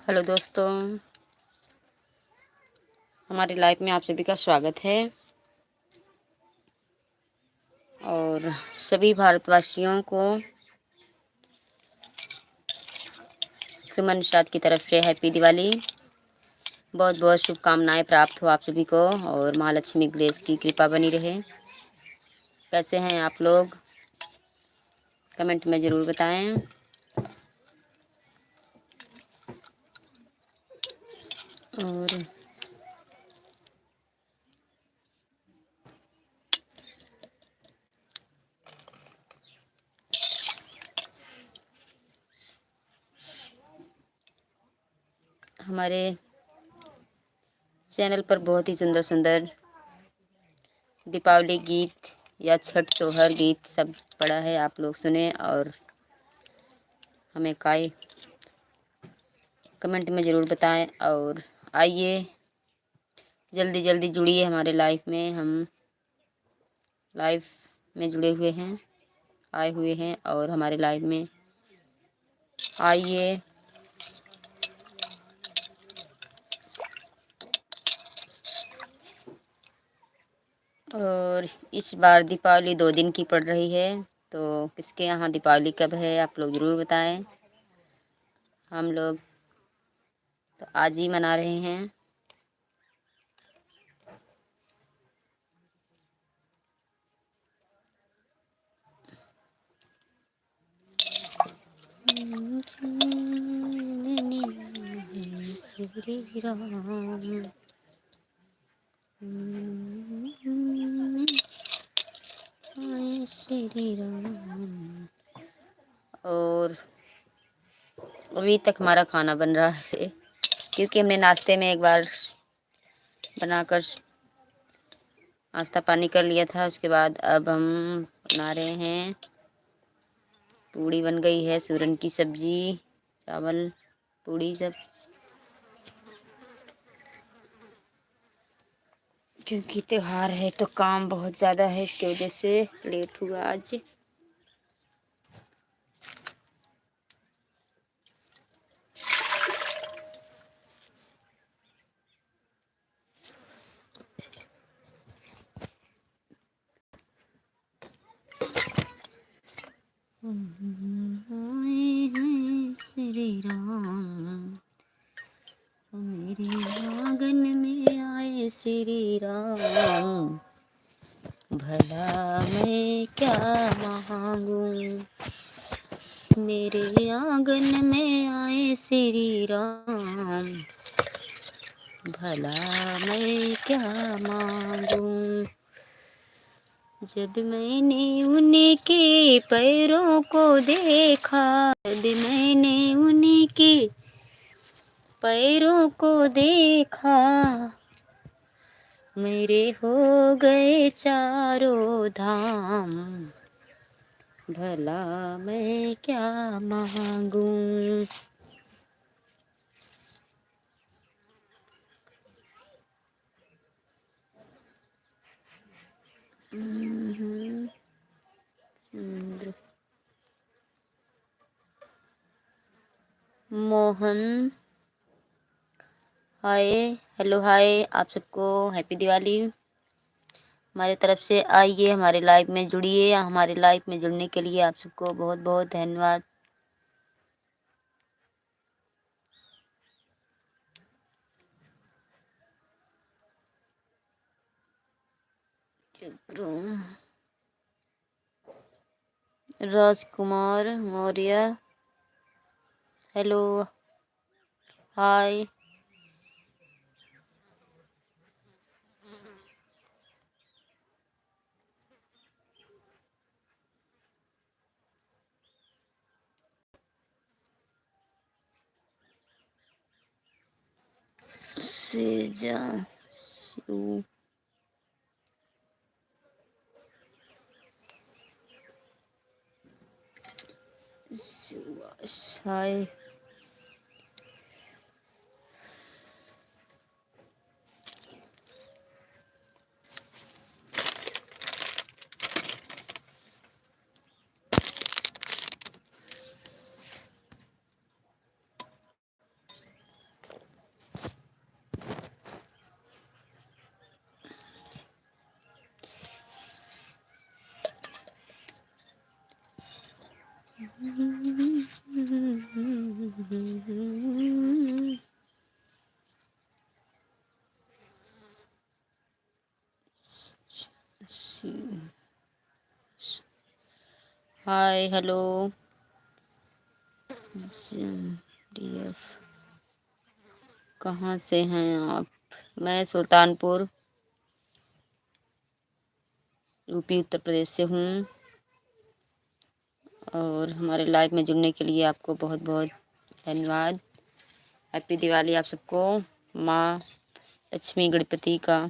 Hello दोस्तों, हमारी life में आप सभी का स्वागत है। और सभी भारतवासियों को सुमन निषाद की तरफ से हैप्पी दिवाली। बहुत बहुत शुभकामनाएं प्राप्त हो आप सभी को और महालक्ष्मी ग्रेस की कृपा बनी रहे। कैसे हैं आप लोग? कमेंट में ज़रूर बताएं। और हमारे चैनल पर बहुत ही सुंदर सुंदर दीपावली गीत या छठ सोहर गीत सब पड़ा है, आप लोग सुने और हमें कमेंट में ज़रूर बताएं। और आइए जल्दी जल्दी जुड़िए हमारे लाइफ में। हम लाइफ में जुड़े हुए हैं, आए हुए हैं और हमारे लाइफ में आइए। और इस बार दीपावली 2 दिन की पड़ रही है, तो किसके यहाँ दीपावली कब है आप लोग ज़रूर बताएं। हम लोग तो आज ही मना रहे हैं। श्री राम श्री राम। और अभी तक हमारा खाना बन रहा है, क्योंकि हमने नाश्ते में एक बार बनाकर नाश्ता पानी कर लिया था। उसके बाद अब हम बना रहे हैं, पूड़ी बन गई है, सूरन की सब्जी, चावल, पूड़ी सब। क्योंकि त्योहार है तो काम बहुत ज़्यादा है, इसकी वजह से लेट हुआ आज। श्री राम मेरे आंगन में आए श्री राम, भला मैं क्या मांगूं। मेरे आंगन में आए श्री राम, भला मैं क्या मांगूं। जब मैंने उनके पैरों को देखा, जब मैंने उनके पैरों को देखा, मेरे हो गए चारों धाम, भला मैं क्या मांगूं। मोहन हाय, हेलो हाय, आप सबको हैप्पी दिवाली। हमारे तरफ से आइए, हमारे लाइफ में जुड़िए। हमारे लाइफ में जुड़ने के लिए आप सबको बहुत बहुत धन्यवाद। राजकुमार मौर्य, हेलो हाय। सेजा शिव, हाय। हाय हेलो डीएफ, कहाँ से हैं आप? मैं सुल्तानपुर यूपी उत्तर प्रदेश से हूँ। और हमारे लाइव में जुड़ने के लिए आपको बहुत बहुत धन्यवाद। हैप्पी दिवाली आप सबको। माँ लक्ष्मी गणपति का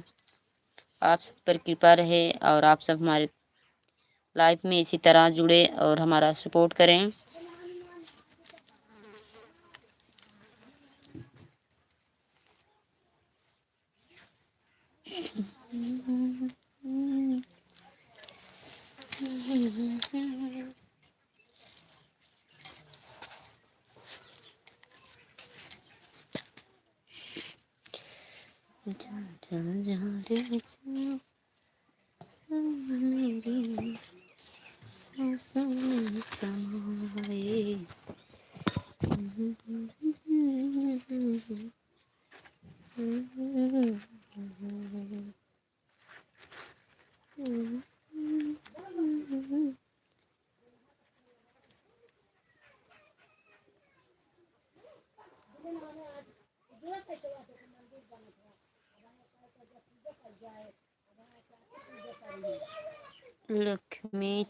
आप सब पर कृपा रहे और आप सब हमारे लाइव में इसी तरह जुड़े और हमारा सपोर्ट करें। जा जा जा रे जा, मेरी सांसों में समाए। लक्ष्मी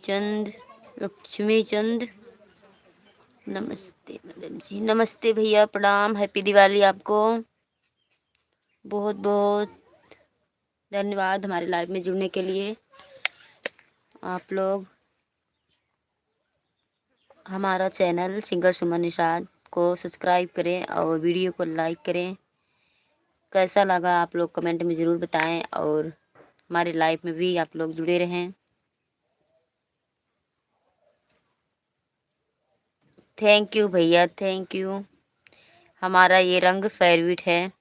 चंद नमस्ते मैडम जी। नमस्ते भैया, प्रणाम। हैप्पी दिवाली आपको। बहुत बहुत धन्यवाद हमारे लाइव में जुड़ने के लिए। आप लोग हमारा चैनल सिंगर सुमन निषाद को सब्सक्राइब करें और वीडियो को लाइक करें। कैसा लगा आप लोग कमेंट में ज़रूर बताएं और हमारे लाइव में भी आप लोग जुड़े रहें। थैंक यू भैया, थैंक यू। हमारा ये रंग फेवरेट है।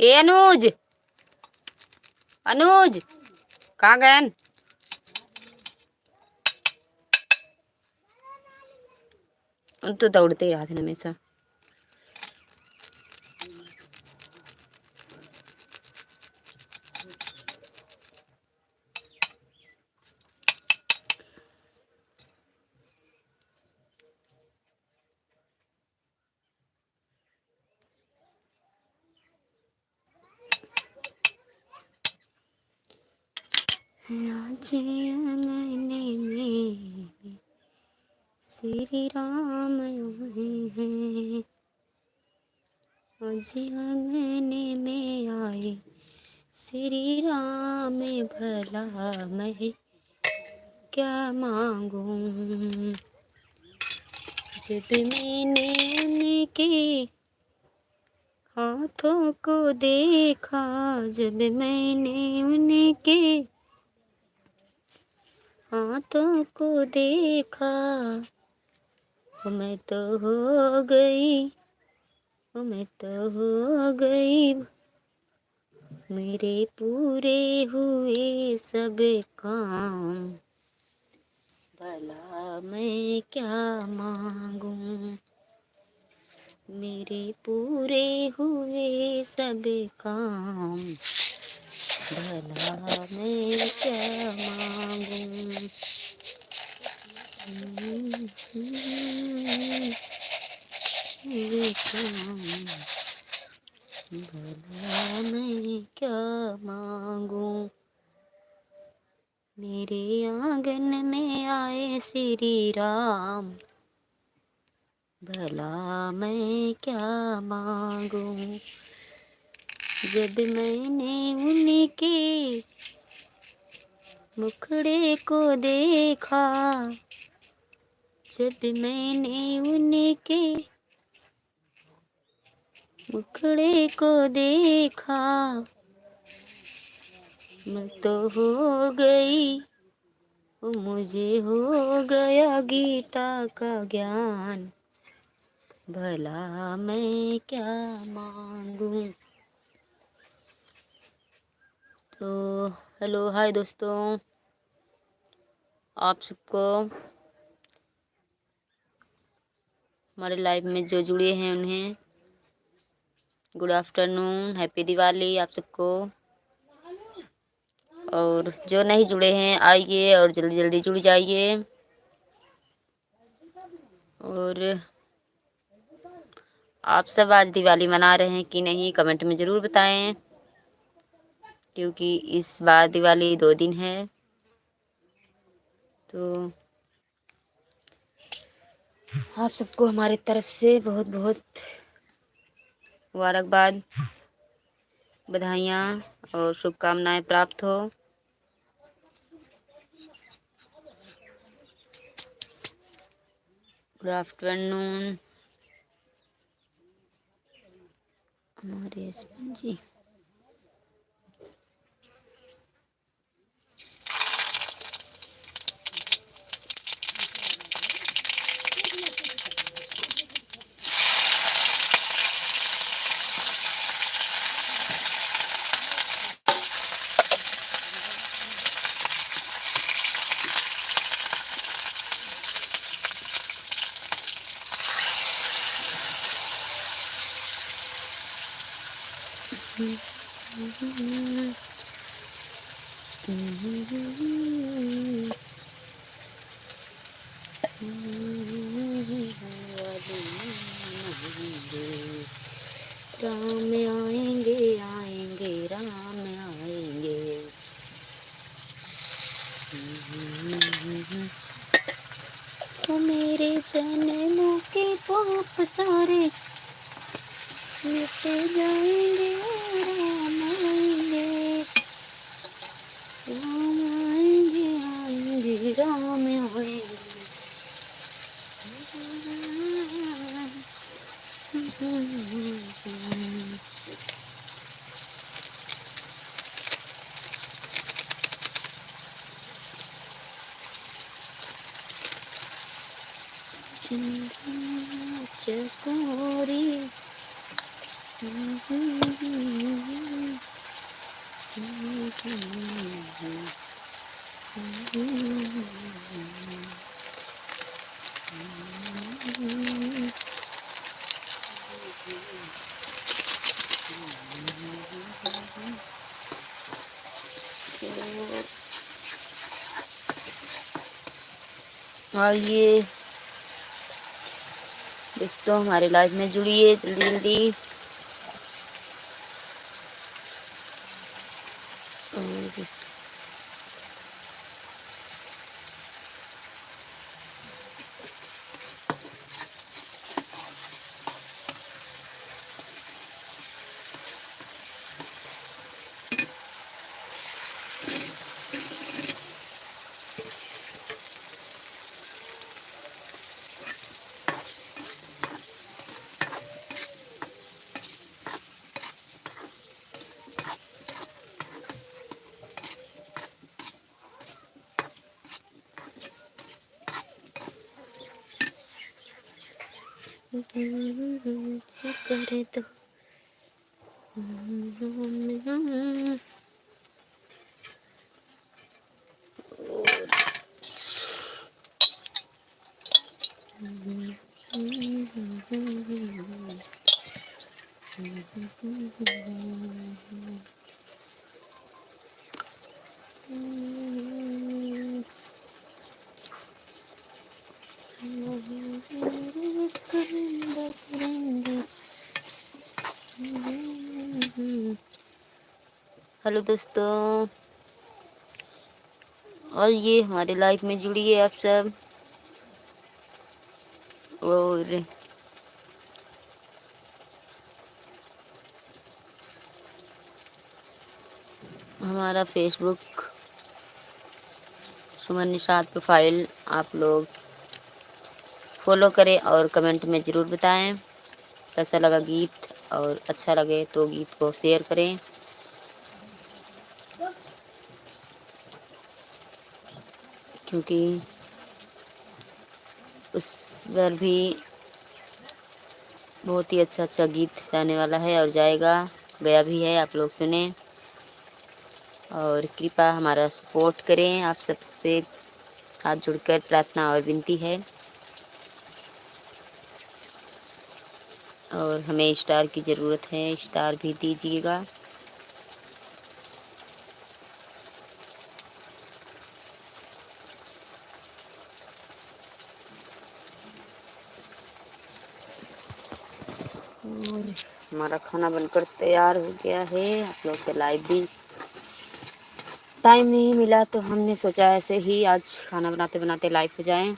ए अनुज, अनुज कहाँ गए? तो दौड़ते ही रहते हमेशा। आज अंगने में श्री राम आए हैं। आज अंगने में आए श्री राम, भला मैं क्या मांगूं। जब मैंने उनके हाथों को देखा, जब मैंने उनके हाथों को देखा, मैं तो हो गई, मैं तो हो गई। मेरे पूरे हुए सब काम, भला मैं क्या मांगूं। मेरे पूरे हुए सब काम, भला मैं क्या मांगूं। मेरे काम, भला मैं क्या मांगूं। मेरे आंगन में आए श्री राम, भला मैं क्या मांगूं। जब मैंने उनके मुखड़े को देखा जब मैंने उनके मुखड़े को देखा, मैं तो हो गई, मुझे हो गया गीता का ज्ञान, भला मैं क्या मांगूं। तो हेलो हाय दोस्तों, आप सबको हमारे लाइव में जो जुड़े हैं उन्हें गुड आफ्टरनून, हैप्पी दिवाली आप सबको। और जो नहीं जुड़े हैं आइए और जल्दी जल्दी जुड़ जाइए। और आप सब आज दिवाली मना रहे हैं कि नहीं कमेंट में ज़रूर बताएं, क्योंकि इस बार दिवाली 2 दिन है। तो आप सबको हमारी तरफ से बहुत बहुत मुबारकबाद, बधाइयाँ और शुभकामनाएं प्राप्त हो। गुड आफ्टरनून हमारे हस्बैंड जी। राम आएंगे आएंगे राम आएंगे। तो मेरे जन्मों के पाप सारे मिट जाएंगे, राम आएंगे, राम आएंगे आएंगे राम आएंगे। चकोरी आइए दोस्तों हमारे लाइव में जुड़िए जल्दी जल्दी। और करे तो हेलो दोस्तों, और ये हमारे लाइफ में जुड़िए आप सब। और हमारा फेसबुक सुमन निषाद प्रोफाइल आप लोग फॉलो करें और कमेंट में ज़रूर बताएं कैसा लगा गीत, और अच्छा लगे तो गीत को शेयर करें। क्योंकि उस पर भी बहुत ही अच्छा अच्छा गीत जाने वाला है और जाएगा, गया भी है, आप लोग सुने और कृपया हमारा सपोर्ट करें। आप सबसे हाथ जोड़कर प्रार्थना और विनती है। और हमें स्टार की ज़रूरत है, स्टार भी दीजिएगा। और हमारा खाना बनकर तैयार हो गया है। आप लोग से लाइव भी टाइम नहीं मिला तो हमने सोचा ऐसे ही आज खाना बनाते बनाते लाइव हो जाएं।